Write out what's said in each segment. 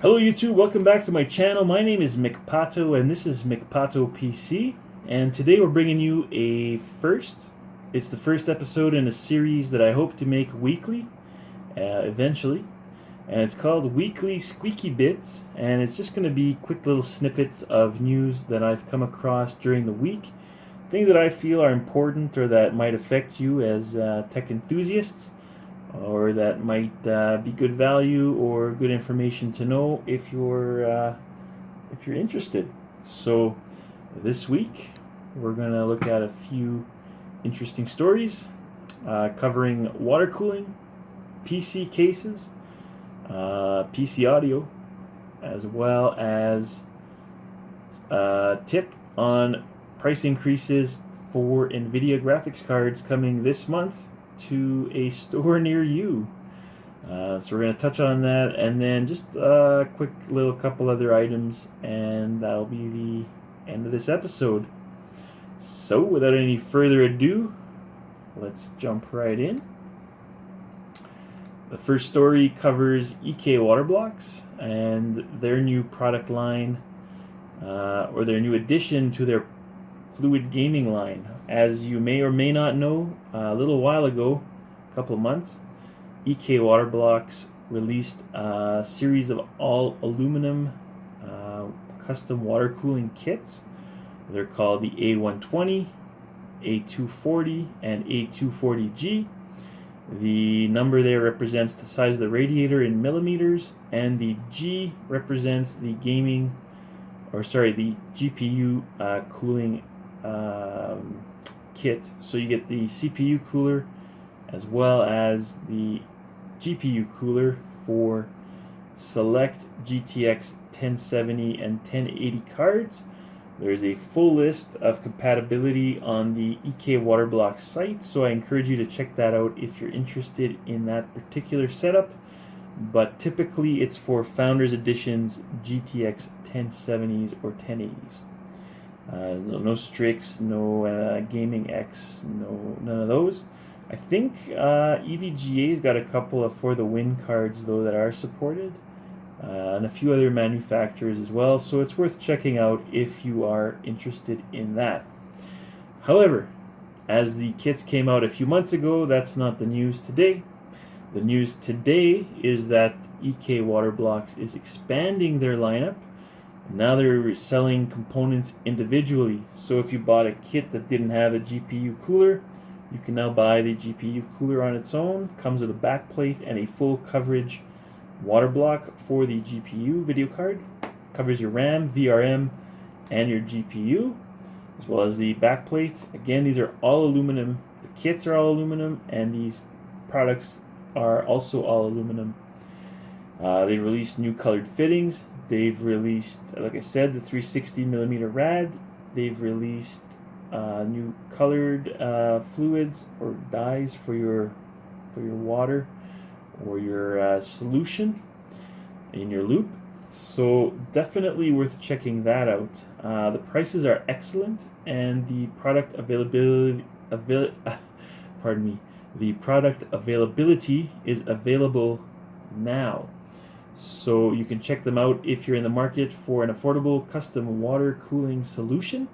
Hello YouTube, welcome back to my channel. My name is McPato and this is McPato PC. And today we're bringing you a first. It's the first episode in a series that I hope to make weekly, eventually. And it's called Weekly Squeaky Bits. And it's just going to be quick little snippets of news that I've come across during the week. Things that I feel are important or that might affect you as tech enthusiasts, or that might be good value or good information to know if you're interested. So this week we're gonna look at a few interesting stories covering water cooling, PC cases, PC audio, as well as a tip on price increases for Nvidia graphics cards coming this month to a store near you. So we're going to touch on that, and then just a quick little couple other items, and that'll be the end of this episode. So without any further ado, let's jump right in. The first story covers EK Water Blocks and their new product line, or their new addition to their fluid gaming line. As you may or may not know, a little while ago, a couple of months, EK Water Blocks released a series of all aluminum custom water cooling kits. They're called the A120, A240, and A240G. The number there represents the size of the radiator in millimeters, and the G represents the the GPU cooling kit. So you get the CPU cooler as well as the GPU cooler for select GTX 1070 and 1080 cards. There's a full list of compatibility on the EK Water Blocks site, so I encourage you to check that out if you're interested in that particular setup. But typically it's for Founders Editions, GTX 1070s or 1080s. No Strix, no Gaming X, none of those. I think EVGA's got a couple of For the Win cards though that are supported, and a few other manufacturers as well, so it's worth checking out if you are interested in that. However, as the kits came out a few months ago, that's not the news today. The news today is that EK Water Blocks is expanding their lineup. Now they're selling components individually. So if you bought a kit that didn't have a GPU cooler, you can now buy the GPU cooler on its own. Comes with a backplate and a full coverage water block for the GPU video card. Covers your RAM, VRM, and your GPU, as well as the backplate. Again, these are all aluminum. The kits are all aluminum, and these products are also all aluminum. They released new colored fittings. They've released, like I said, the 360mm rad. They've released new colored fluids or dyes for your water or your solution in your loop. So definitely worth checking that out. The prices are excellent, and the product availability is available now. So you can check them out if you're in the market for an affordable custom water cooling solution.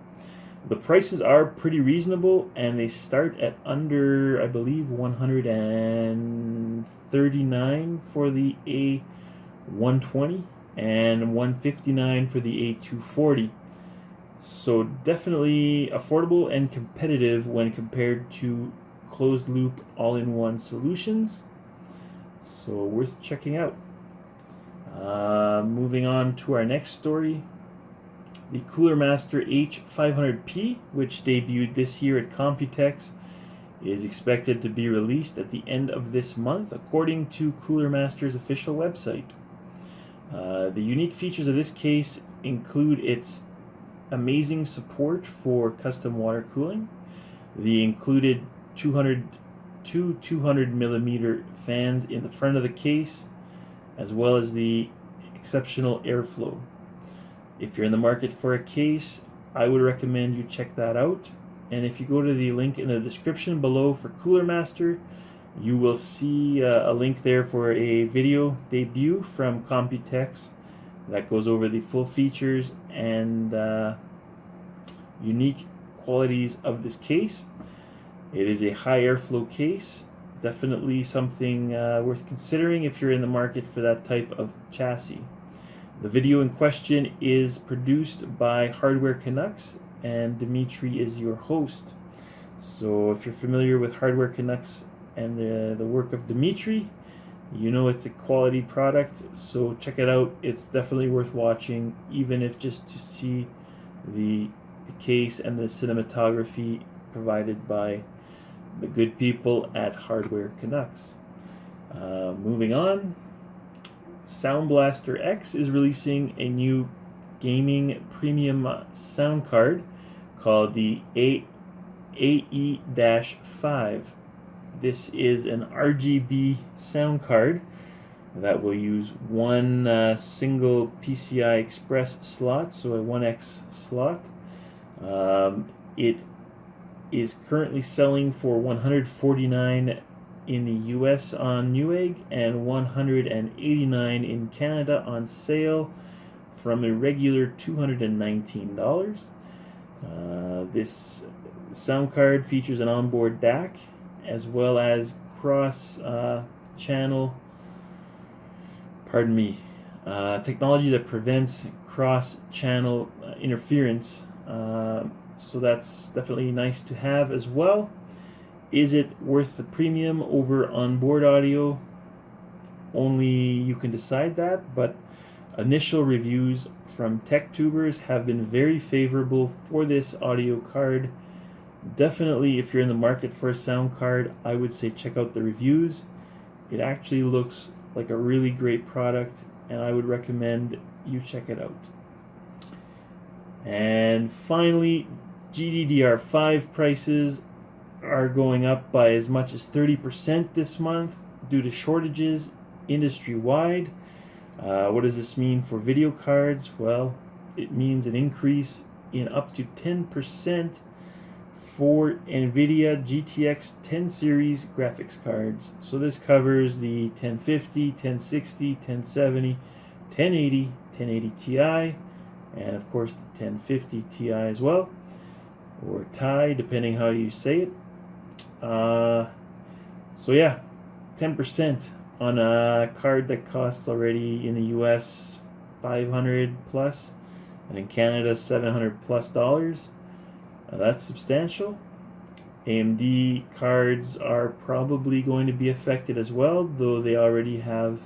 The prices are pretty reasonable, and they start at under, I believe, $139 for the A120 and $159 for the A240. So definitely affordable and competitive when compared to closed loop all-in-one solutions. So worth checking out. Moving on to our next story, the Cooler Master H500P, which debuted this year at Computex, is expected to be released at the end of this month, according to Cooler Master's official website. The unique features of this case include its amazing support for custom water cooling, the included 200mm fans in the front of the case, as well as the exceptional airflow. If you're in the market for a case, I would recommend you check that out. And if you go to the link in the description below for Cooler Master, you will see a link there for a video debut from Computex that goes over the full features and unique qualities of this case. It is a high airflow case, definitely something worth considering if you're in the market for that type of chassis. The video in question is produced by HardwareCanucks, and Dimitri is your host. So if you're familiar with HardwareCanucks and the work of Dimitri, you know it's a quality product, so check it out. It's definitely worth watching, even if just to see the case and the cinematography provided by the good people at HardwareCanucks. Moving on, BlasterX is releasing a new gaming premium sound card called the AE-5. This is an RGB sound card that will use one single PCI Express slot, so a 1X slot. It is currently selling for $149 in the US on Newegg and $189 in Canada on sale from a regular $219. This sound card features an onboard DAC as well as cross-channel technology that prevents cross-channel interference. So that's definitely nice to have as well. Is it worth the premium over onboard audio? Only you can decide that, but initial reviews from tech tubers have been very favorable for this audio card. Definitely, if you're in the market for a sound card, I would say check out the reviews. It actually looks like a really great product, and I would recommend you check it out. And finally, GDDR5 prices are going up by as much as 30% this month due to shortages industry-wide. What does this mean for video cards? Well, it means an increase in up to 10% for Nvidia GTX 10 series graphics cards. So this covers the 1050, 1060, 1070, 1080, 1080 Ti, and of course the 1050 Ti as well, or Ti, depending how you say it. So yeah, 10% on a card that costs already in the US $500 plus, and in Canada $700 plus. That's substantial. AMD cards are probably going to be affected as well, though they already have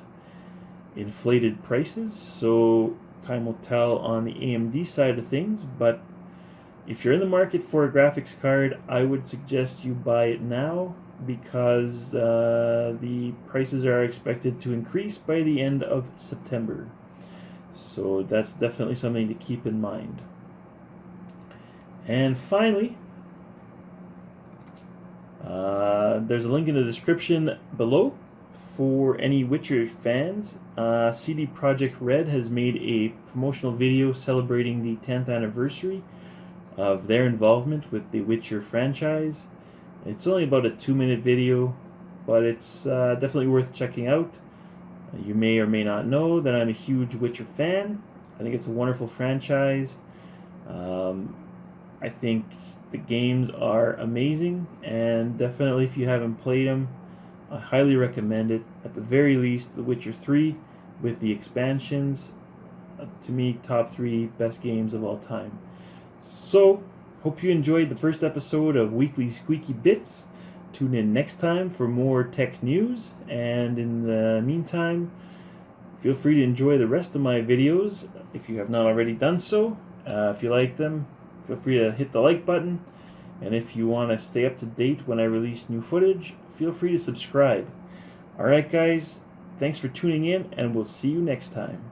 inflated prices, so time will tell on the AMD side of things. But if you're in the market for a graphics card, I would suggest you buy it now, because the prices are expected to increase by the end of September. So that's definitely something to keep in mind. And finally, there's a link in the description below for any Witcher fans. CD Projekt Red has made a promotional video celebrating the 10th anniversary of their involvement with the Witcher franchise. It's only about a 2-minute video, but it's definitely worth checking out. You may or may not know that I'm a huge Witcher fan. I think it's a wonderful franchise. I think the games are amazing, and definitely if you haven't played them, I highly recommend it. At the very least, The Witcher 3 with the expansions, to me, top 3 best games of all time. So, hope you enjoyed the first episode of Weekly Squeaky Bits. Tune in next time for more tech news, and in the meantime, feel free to enjoy the rest of my videos if you have not already done so. If you like them, feel free to hit the like button, and if you want to stay up to date when I release new footage, feel free to subscribe. Alright guys, thanks for tuning in, and we'll see you next time.